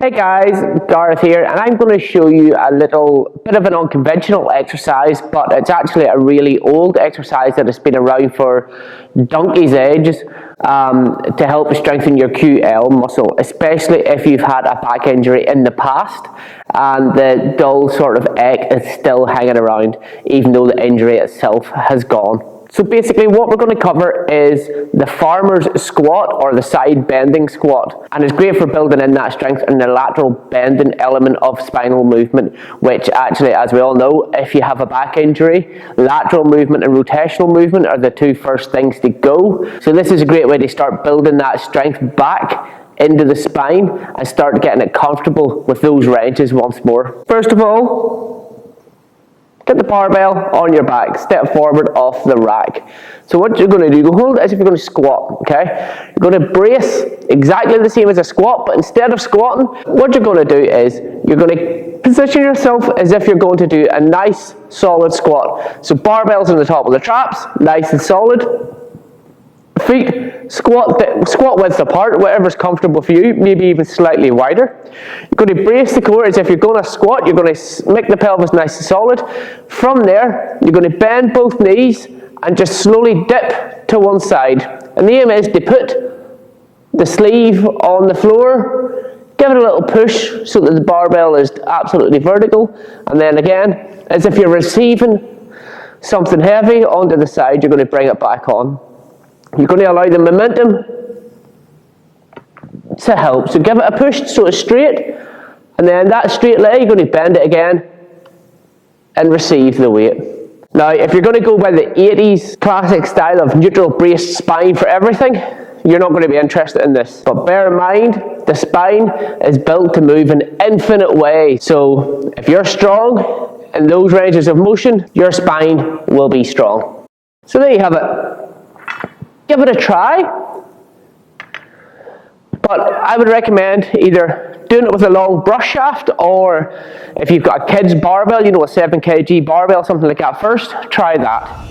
Hey guys, Gareth here, and I'm going to show you a little bit of an unconventional exercise, but it's actually a really old exercise that has been around for donkey's ages to help strengthen your QL muscle, especially if you've had a back injury in the past and the dull sort of ache is still hanging around even though the injury itself has gone. So basically what we're going to cover is the farmer's squat or the side bending squat, and it's great for building in that strength and the lateral bending element of spinal movement, which actually, as we all know, if you have a back injury, lateral movement and rotational movement are the two first things to go. So this is a great way to start building that strength back into the spine and start getting it comfortable with those ranges once more. First of all, get the barbell on your back, step forward off the rack. So what you're going to do, you hold it as if you're going to squat, okay? You're going to brace exactly the same as a squat, but instead of squatting, what you're going to do is you're going to position yourself as if you're going to do a nice solid squat. So barbells on the top of the traps, nice and solid. Feet squat width apart, whatever's comfortable for you, maybe even slightly wider. You're going to brace the core as if you're going to squat. You're going to make the pelvis nice and solid. From there, you're going to bend both knees and just slowly dip to one side. And the aim is to put the sleeve on the floor, give it a little push so that the barbell is absolutely vertical, and then again, as if you're receiving something heavy onto the side, you're going to bring it back on. You're going to allow the momentum to help. So give it a push so it's straight, and then that straight leg, you're going to bend it again and receive the weight. Now, if you're going to go by the 80s classic style of neutral braced spine for everything, you're not going to be interested in this. But bear in mind, the spine is built to move in infinite ways. So if you're strong in those ranges of motion, your spine will be strong. So there you have it. Give it a try, but I would recommend either doing it with a long brush shaft, or if you've got a kid's barbell, you know, a 7 kg barbell, something like that first, try that.